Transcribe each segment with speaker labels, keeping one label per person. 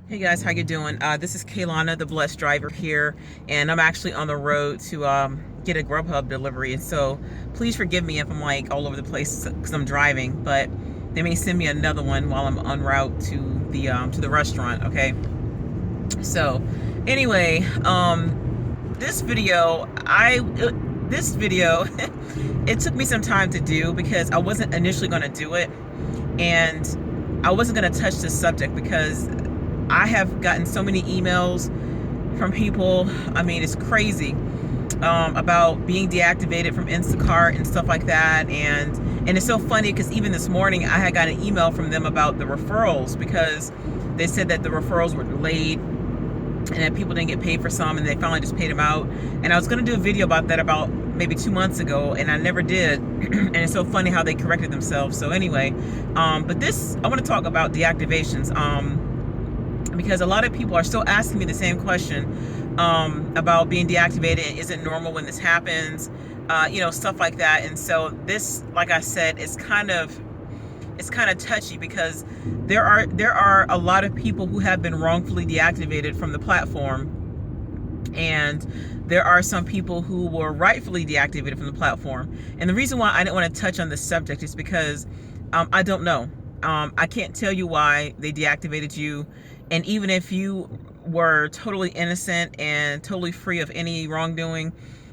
Speaker 1: Hey guys, how you doing? This is Kaylana, the blessed driver here, and I'm actually on the road to get a Grubhub delivery. And so, please forgive me if I'm like all over the place because I'm driving. But they may send me another one while I'm en route to the restaurant. Okay. So, anyway, this video, it took me some time to do because I wasn't initially going to do it, and I wasn't going to touch this subject because I have gotten so many emails from people. I mean, it's crazy, about being deactivated from Instacart and stuff like that. And it's so funny because even this morning I had got an email from them about the referrals because they said that the referrals were delayed and that people didn't get paid for some, and they finally just paid them out. And I was going to do a video about that about maybe 2 months ago, and I never did. And it's so funny how they corrected themselves. So anyway, but this, I want to talk about deactivations. Because a lot of people are still asking me the same question about being deactivated. Is it normal when this happens? Stuff like that. And so this, like I said, it's kind of touchy because there are a lot of people who have been wrongfully deactivated from the platform, and there are some people who were rightfully deactivated from the platform. And the reason why I didn't want to touch on this subject is because I don't know. I can't tell you why they deactivated you. And even if you were totally innocent and totally free of any wrongdoing,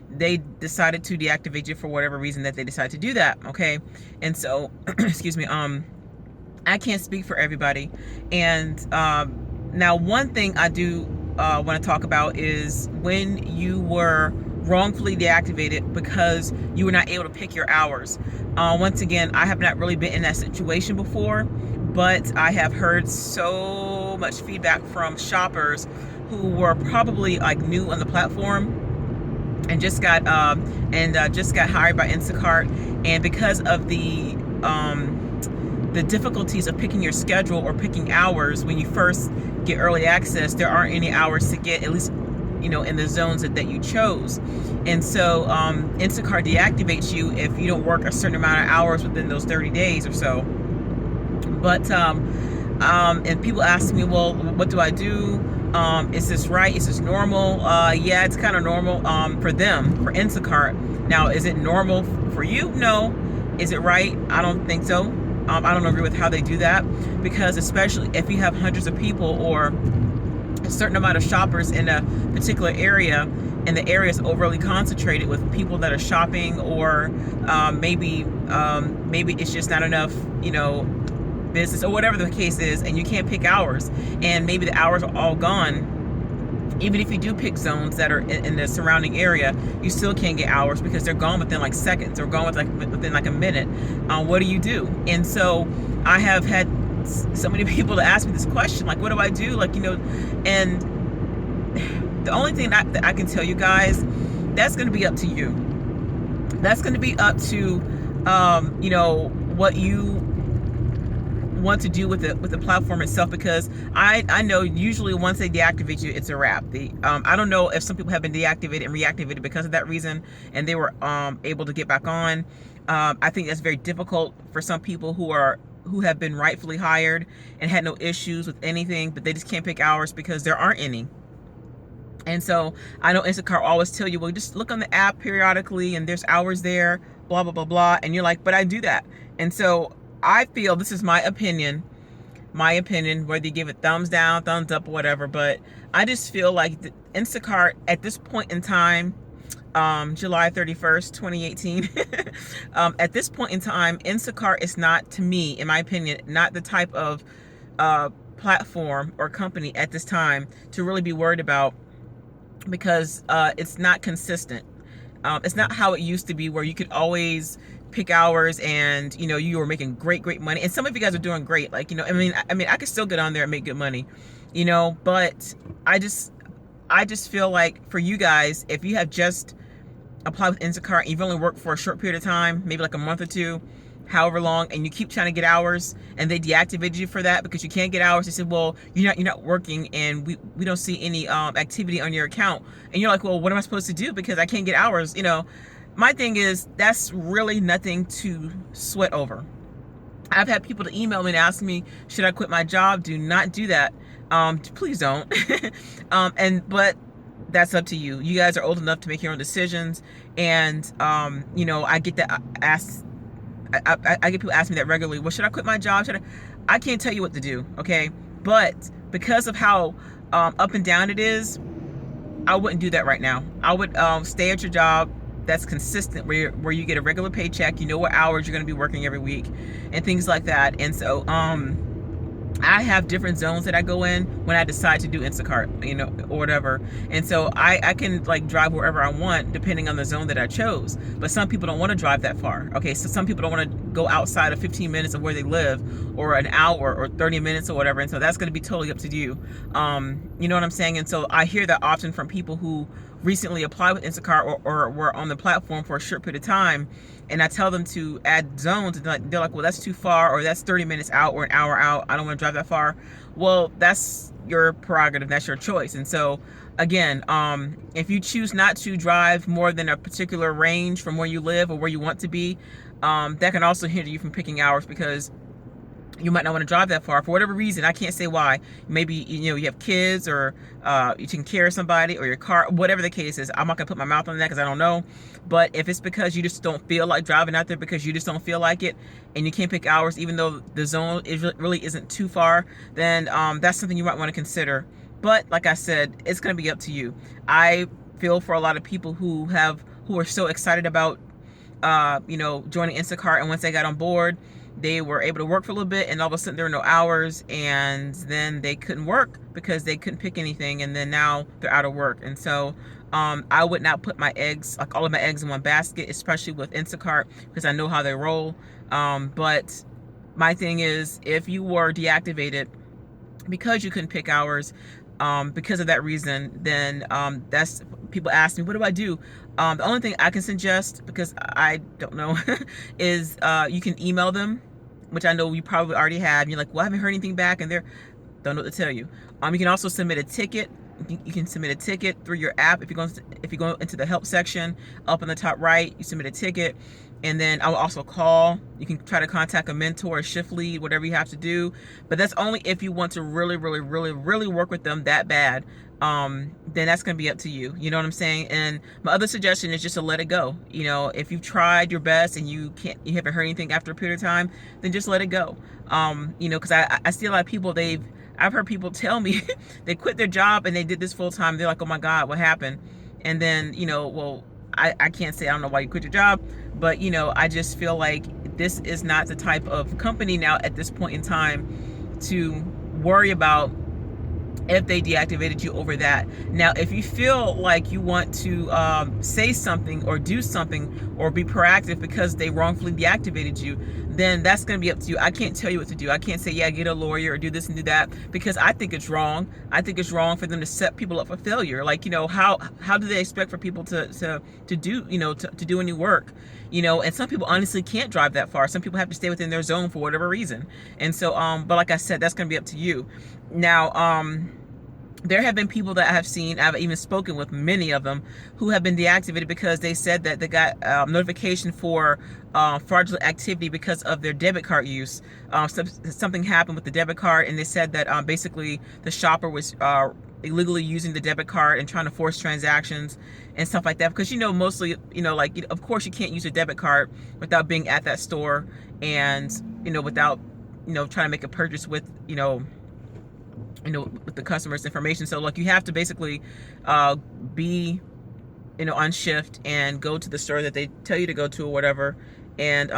Speaker 1: they decided to deactivate you for whatever reason that they decided to do that. Okay. And so, excuse me, I can't speak for everybody. And now one thing I do want to talk about is when you were wrongfully deactivated because you were not able to pick your hours. Once again, I have not really been in that situation before, but I have heard so much feedback from shoppers who were probably like new on the platform and just got hired by Instacart, and because of the difficulties of picking your schedule or picking hours when you first get early access, there aren't any hours to get, at least in the zones that you chose. And so Instacart deactivates you if you don't work a certain amount of hours within those 30 days or so. But and people ask me, well, what do I do? Is this right? Is this normal? Yeah, it's kind of normal for them, for Instacart. Now, is it normal for you? No. Is it right? I don't think so. I don't agree with how they do that, because especially if you have hundreds of people or a certain amount of shoppers in a particular area, and the area is overly concentrated with people that are shopping, or maybe it's just not enough, business or whatever the case is, and you can't pick hours, and maybe the hours are all gone. Even if you do pick zones that are in the surrounding area, you still can't get hours because they're gone within like seconds, or gone within like a minute. What do you do? And so I have had so many people to ask me this question, like, what do I do? And the only thing that I can tell you guys, that's going to be up to you. That's going to be up to, what you want to do with the platform itself, because I know usually once they deactivate you, it's a wrap. I don't know if some people have been deactivated and reactivated because of that reason, and they were able to get back on. I think that's very difficult for some people who have been rightfully hired and had no issues with anything, but they just can't pick hours because there aren't any. And so I know Instacart always tell you, well, just look on the app periodically and there's hours there, blah, blah, blah, blah. And you're like, but I do that. And so I feel, this is my opinion, whether you give it thumbs down, thumbs up, or whatever, but I just feel like the Instacart at this point in time, July 31st, 2018, at this point in time, Instacart is not, to me, in my opinion, not the type of platform or company at this time to really be worried about, because it's not consistent. It's not how it used to be, where you could always pick hours and you were making great money. And some of you guys are doing great, I could still get on there and make good money, but I just feel like for you guys, if you have just applied with Instacart and you've only worked for a short period of time, maybe like a month or two, however long, and you keep trying to get hours, and they deactivated you for that because you can't get hours. They said, well, you're not working, and we don't see any activity on your account. And you're like, well, what am I supposed to do because I can't get hours? My thing is, that's really nothing to sweat over. I've had people to email me and ask me, should I quit my job? Do not do that. Please don't. But that's up to you. You guys are old enough to make your own decisions. And, I get that asked. I get people ask me that regularly. Well, should I quit my job? I can't tell you what to do. Okay. But because of how up and down it is, I wouldn't do that right now. I would stay at your job that's consistent, where you get a regular paycheck, you know what hours you're going to be working every week and things like that. And so I have different zones that I go in when I decide to do Instacart, or whatever. And so I can like drive wherever I want depending on the zone that I chose. But some people don't want to drive that far. Okay, so some people don't want to go outside of 15 minutes of where they live, or an hour or 30 minutes or whatever. And so that's going to be totally up to you. You know what I'm saying? And so I hear that often from people who recently applied with Instacart or were on the platform for a short period of time, and I tell them to add zones, and they're like, well, that's too far, or that's 30 minutes out or an hour out. I don't want to drive that far. Well, that's your prerogative. That's your choice. And so again, if you choose not to drive more than a particular range from where you live or where you want to be, that can also hinder you from picking hours, because you might not want to drive that far for whatever reason. I can't say why. Maybe, you have kids, or you can care somebody, or your car, whatever the case is. I'm not going to put my mouth on that because I don't know. But if it's because you just don't feel like driving out there, because you just don't feel like it, and you can't pick hours, even though the zone really isn't too far, then that's something you might want to consider. But like I said, it's going to be up to you. I feel for a lot of people who are so excited about, joining Instacart, and once they got on board, they were able to work for a little bit, and all of a sudden there were no hours, and then they couldn't work because they couldn't pick anything, and then now they're out of work. And so I would not put all of my eggs in one basket, especially with Instacart, because I know how they roll. But my thing is, if you were deactivated because you couldn't pick hours, because of that reason, then that's, people ask me, what do I do? The only thing I can suggest, because I don't know, is you can email them, which I know you probably already have. You're like, well, I haven't heard anything back, and don't know what to tell you. You can also submit a ticket. You can submit a ticket through your app. If you go into the help section up in the top right, you submit a ticket. And then I will also call. You can try to contact a mentor, a shift lead, whatever you have to do. But that's only if you want to really, really, really, really work with them that bad. Then that's going to be up to you. You know what I'm saying? And my other suggestion is just to let it go. If you've tried your best and you haven't heard anything after a period of time, then just let it go. Because I see a lot of people, I've heard people tell me they quit their job and they did this full time. They're like, oh my God, what happened? And then, well, I can't say I don't know why you quit your job, but I just feel like this is not the type of company now at this point in time to worry about if they deactivated you over that. Now, if you feel like you want to say something or do something or be proactive because they wrongfully deactivated you, then that's going to be up to you. I can't tell you what to do. I can't say, yeah, get a lawyer or do this and do that, because I think it's wrong. I think it's wrong for them to set people up for failure. Like, how do they expect for people to do, to do any work? And some people honestly can't drive that far. Some people have to stay within their zone for whatever reason. And so, but like I said, that's going to be up to you. Now, there have been people that I have seen, I've even spoken with many of them, who have been deactivated because they said that they got notification for fraudulent activity because of their debit card use. Something happened with the debit card, and they said that basically the shopper was illegally using the debit card and trying to force transactions and stuff like that. Because mostly, of course you can't use a debit card without being at that store, and without trying to make a purchase with with the customer's information. So like, you have to basically be on shift and go to the store that they tell you to go to or whatever, and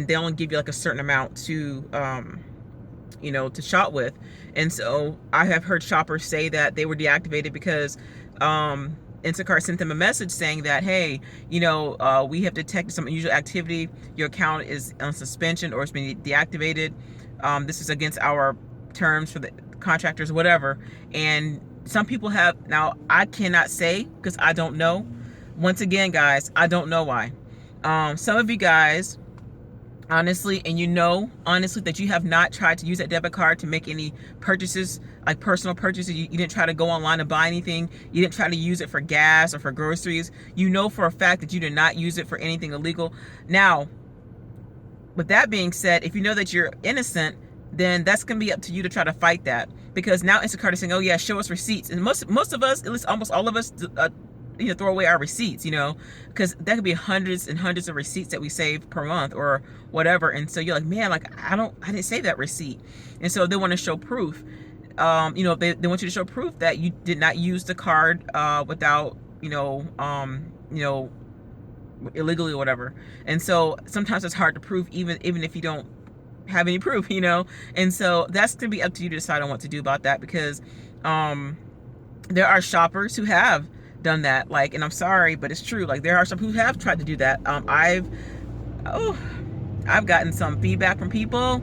Speaker 1: they only give you like a certain amount to to shop with. And so I have heard shoppers say that they were deactivated because Instacart sent them a message saying that, hey, we have detected some unusual activity. Your account is on suspension or it's been deactivated. This is against our terms for the contractors, whatever. And some people have, now I cannot say because I don't know. Once again, guys, I don't know why. Some of you guys, honestly, and honestly, that you have not tried to use that debit card to make any purchases, like personal purchases. You didn't try to go online and buy anything. You didn't try to use it for gas or for groceries. For a fact that you did not use it for anything illegal. Now, with that being said, if you know that you're innocent, then that's going to be up to you to try to fight that. Because now Instacart is saying, oh yeah, show us receipts. And most of us, at least almost all of us, throw away our receipts, because that could be hundreds and hundreds of receipts that we save per month or whatever. And so you're like, man, like I didn't save that receipt. And so they want to show proof. They want you to show proof that you did not use the card without, illegally or whatever. And so sometimes it's hard to prove, even if you don't have any proof, and so that's to be up to you to decide on what to do about that, because there are shoppers who have done that, and I'm sorry, but it's true. Like, there are some who have tried to do that. I've gotten some feedback from people,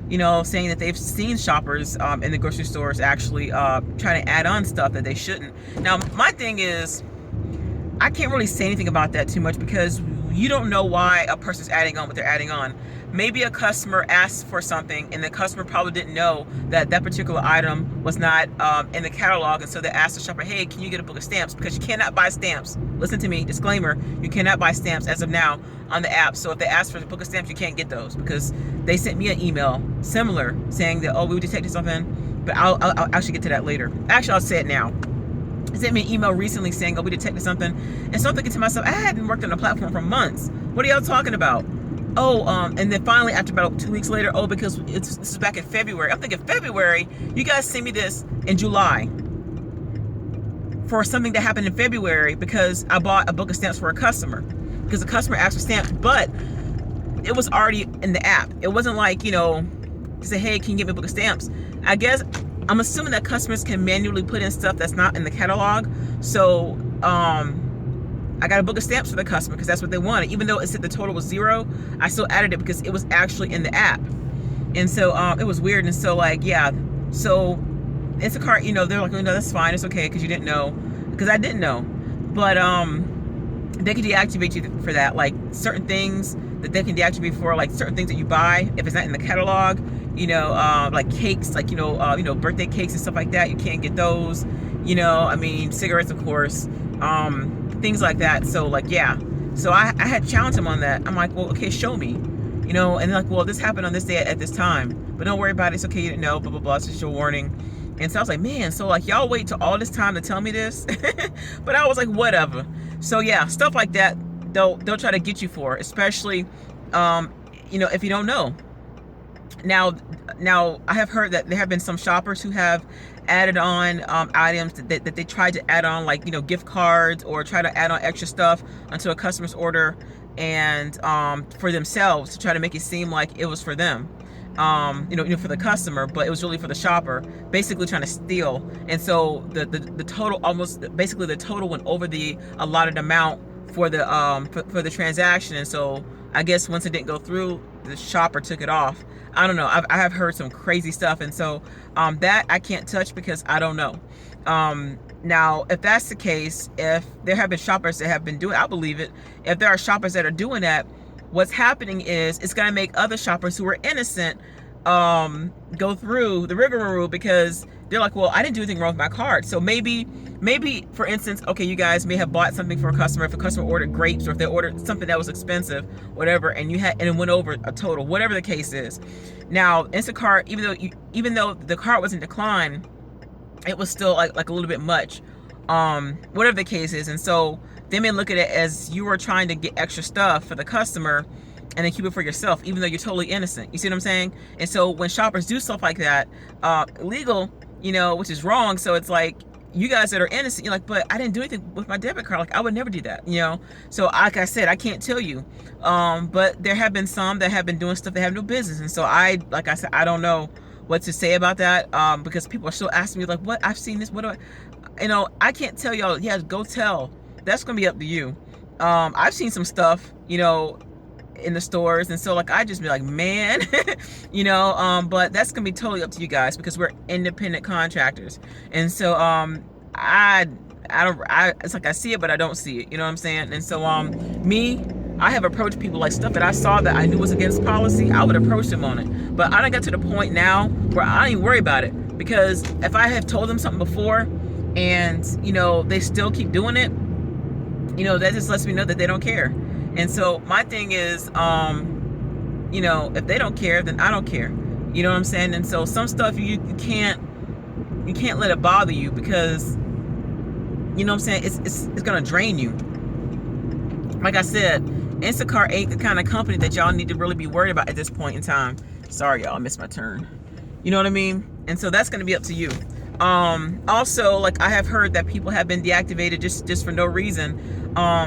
Speaker 1: saying that they've seen shoppers in the grocery stores actually trying to add on stuff that they shouldn't. Now, my thing is, I can't really say anything about that too much, because you don't know why a person's adding on what they're adding on. Maybe a customer asked for something and the customer probably didn't know that that particular item was not in the catalog, and so they asked the shopper, hey, can you get a book of stamps? Because you cannot buy stamps. Listen to me, disclaimer, you cannot buy stamps as of now on the app. So if they ask for a book of stamps, you can't get those, because they sent me an email similar saying that, oh, we detected something, but I'll actually get to that later. Actually, I'll say it now. They sent me an email recently saying, oh, we detected something. And so I'm thinking to myself, I hadn't worked on the platform for months. What are y'all talking about? Oh, and then finally, after about 2 weeks later, oh, because this is back in February. I'm thinking, February? You guys sent me this in July for something that happened in February, because I bought a book of stamps for a customer, because the customer asked for stamps, but it was already in the app. It wasn't like, to say, hey, can you give me a book of stamps? I guess, I'm assuming that customers can manually put in stuff that's not in the catalog. So, I got a book of stamps for the customer because that's what they wanted. Even though it said the total was 0, I still added it because it was actually in the app. And so it was weird. And so, so Instacart, they're like, oh, no, that's fine. It's okay, because you didn't know. Because I didn't know. But they can deactivate you for that. Like, certain things that they can deactivate for, like certain things that you buy, if it's not in the catalog, like cakes, like, birthday cakes and stuff like that, you can't get those. Cigarettes, of course. Things like that. So, so I had challenged him on that. I'm like, well, okay, show me, and they're like, well, this happened on this day at this time, but don't worry about it. It's okay, you didn't know, blah, blah, blah. It's just your warning. And so I was like, man, so y'all wait till all this time to tell me this? But I was like, whatever. So yeah, stuff like that, they'll try to get you for, especially, if you don't know. Now, I have heard that there have been some shoppers who have added on items that they tried to add on, like, gift cards, or try to add on extra stuff onto a customer's order, and for themselves, to try to make it seem like it was for them, for the customer, but it was really for the shopper, basically trying to steal. And so the total, basically the total went over the allotted amount for the for the transaction. And so I guess once it didn't go through, the shopper took it off. I don't know. I have heard some crazy stuff, and so that I can't touch because I don't know. Now, if that's the case, if there have been shoppers that have been doing, I believe it. If there are shoppers that are doing that, what's happening is it's going to make other shoppers who are innocent go through the rigmarole, because they're like, well, I didn't do anything wrong with my card. So maybe, for instance, okay, you guys may have bought something for a customer. If a customer ordered grapes, or if they ordered something that was expensive, whatever, and it went over a total, whatever the case is. Now, Instacart, even though the cart wasn't declined, it was still like a little bit much, whatever the case is. And so they may look at it as you were trying to get extra stuff for the customer and then keep it for yourself, even though you're totally innocent. You see what I'm saying? And so when shoppers do stuff like that, illegal, which is wrong. So it's like, you guys that are innocent, you're like, but I didn't do anything with my debit card. Like, I would never do that, So like I said, I can't tell you. But there have been some that have been doing stuff that have no business. And so like I said, I don't know what to say about that, because people are still asking me, like, what? I've seen this. What do I can't tell y'all. Yeah, go tell. That's going to be up to you. I've seen some stuff, in the stores, and so I just be like, man, but that's gonna be totally up to you guys, because we're independent contractors. And so I it's like I see it, but I don't see it, you know what I'm saying? And so I have approached people, like, stuff that I saw that I knew was against policy, I would approach them on it. But I don't get to the point now where I don't even worry about it, because if I have told them something before and they still keep doing it, that just lets me know that they don't care. And so my thing is, if they don't care, then I don't care. You know what I'm saying? And so some stuff you can't let it bother you, because you know what I'm saying, it's gonna drain you. Like I said, Instacart ain't the kind of company that y'all need to really be worried about at this point in time. Sorry, y'all, I missed my turn. You know what I mean? And so that's going to be up to you. Also, like, I have heard that people have been deactivated just for no reason,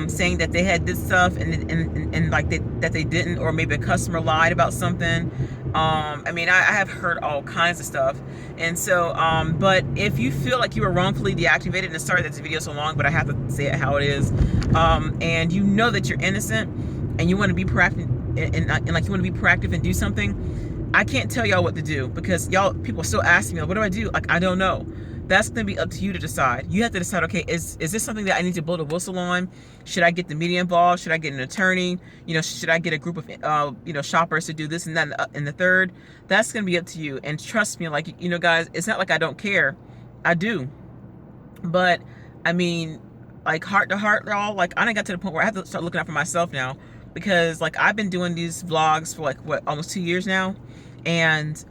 Speaker 1: saying that they had this stuff and like that they didn't, or maybe a customer lied about something. I mean, I have heard all kinds of stuff. And so, but if you feel like you were wrongfully deactivated, and sorry that this video is so long, but I have to say it how it is, and you know that you're innocent, and you want to be proactive, and like you want to be proactive and do something, I can't tell y'all what to do, because people are still asking me, like, what do I do? Like, I don't know. That's going to be up to you to decide. You have to decide, okay, is this something that I need to blow the whistle on? Should I get the media involved? Should I get an attorney? You know, should I get a group of, shoppers to do this and that and the third? That's going to be up to you. And trust me, like, guys, it's not like I don't care. I do. But, I mean, like, heart to heart, y'all, like, I done got to the point where I have to start looking out for myself now, because, like, I've been doing these vlogs for, like, almost 2 years now. And,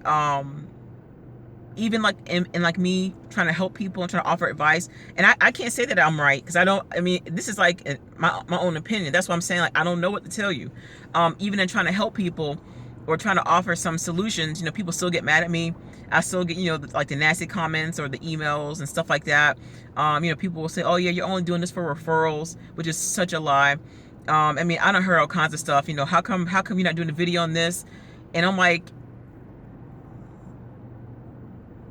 Speaker 1: even like in like me trying to help people and trying to offer advice, and I can't say that I'm right, because I mean, this is like my own opinion. That's what I'm saying. Like, I don't know what to tell you. Even in trying to help people or trying to offer some solutions, people still get mad at me. I still get, like the nasty comments or the emails and stuff like that. People will say, oh yeah, you're only doing this for referrals, which is such a lie. I mean, I done heard all kinds of stuff. How come you're not doing a video on this? And I'm like,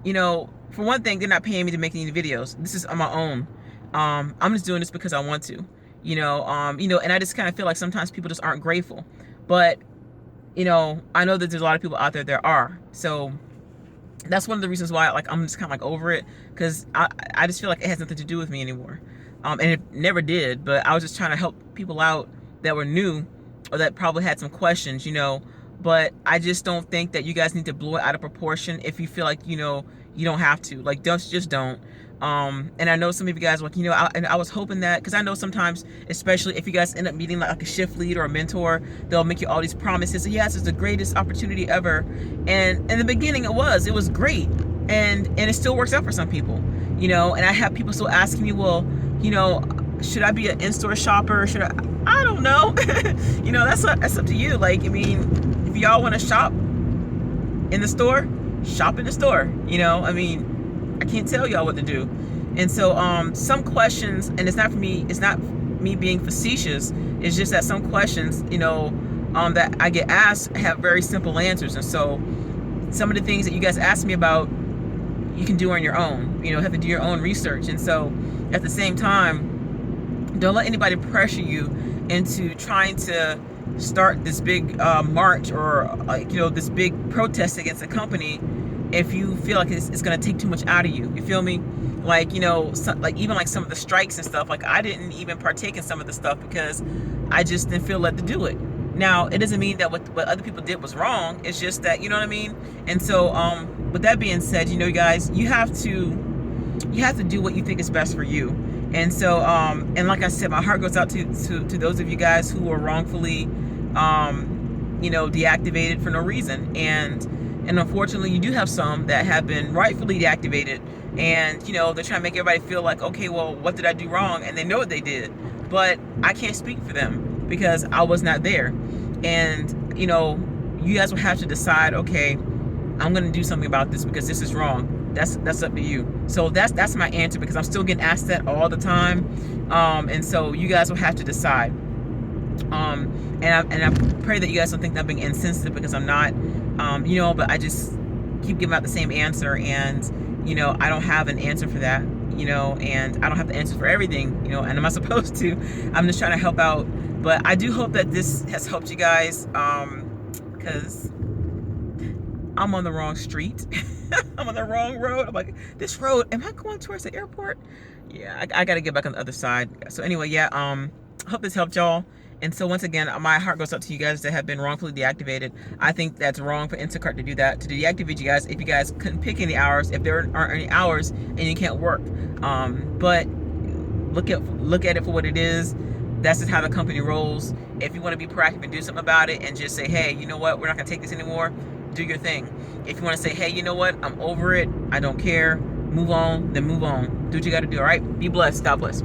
Speaker 1: for one thing, they're not paying me to make any videos. This is on my own. I'm just doing this because I want to, and I just kind of feel like sometimes people just aren't grateful. But, I know that there's a lot of people out there are. So that's one of the reasons why, like, I'm just kind of like over it, because I just feel like it has nothing to do with me anymore. And it never did, but I was just trying to help people out that were new or that probably had some questions, But I just don't think that you guys need to blow it out of proportion if you feel like, you don't have to. Like, just don't. And I know some of you guys, like, and I was hoping that, because I know sometimes, especially if you guys end up meeting like a shift lead or a mentor, they'll make you all these promises. So yes, it's the greatest opportunity ever. And in the beginning, it was great. And it still works out for some people, and I have people still asking me, well, should I be an in-store shopper? I don't know. That's up to you. Like, I mean, if y'all want to shop in the store, shop in the store. I mean, I can't tell y'all what to do. And so some questions, and it's not me being facetious, it's just that some questions, that I get asked have very simple answers. And so some of the things that you guys ask me about, you can do on your own. Have to do your own research. And so at the same time, don't let anybody pressure you into trying to start this big march or this big protest against a company if you feel like it's going to take too much out of you. You feel me? Like, like even like some of the strikes and stuff, like I didn't even partake in some of the stuff because I just didn't feel led to do it. Now, it doesn't mean that what other people did was wrong. It's just that, you know what I mean? And so with that being said, you guys, you have to do what you think is best for you. And so, and like I said, my heart goes out to those of you guys who were wrongfully, deactivated for no reason. And unfortunately, you do have some that have been rightfully deactivated. And, they're trying to make everybody feel like, okay, well, what did I do wrong? And they know what they did. But I can't speak for them because I was not there. And, you guys will have to decide, okay, I'm going to do something about this because this is wrong. That's up to you. So that's my answer, because I'm still getting asked that all the time. And so you guys will have to decide. And I pray that you guys don't think that I'm being insensitive, because I'm not. But I just keep giving out the same answer, and I don't have an answer for that. And I don't have the answer for everything. And I'm not supposed to. I'm just trying to help out. But I do hope that this has helped you guys, because I'm on the wrong street. I'm on the wrong road. I'm like, this road, am I going towards the airport? Yeah, I got to get back on the other side. So anyway, yeah, hope this helped y'all. And so once again, my heart goes out to you guys that have been wrongfully deactivated. I think that's wrong for Instacart to do that, to deactivate you guys if you guys couldn't pick any hours, if there aren't any hours and you can't work. But look at it for what it is. That's just how the company rolls. If you want to be proactive and do something about it and just say, hey, you know what, we're not going to take this anymore, do your thing. If you want to say, hey, you know what, I'm over it, I don't care, move on, then move on. Do what you got to do. All right, be blessed. God bless.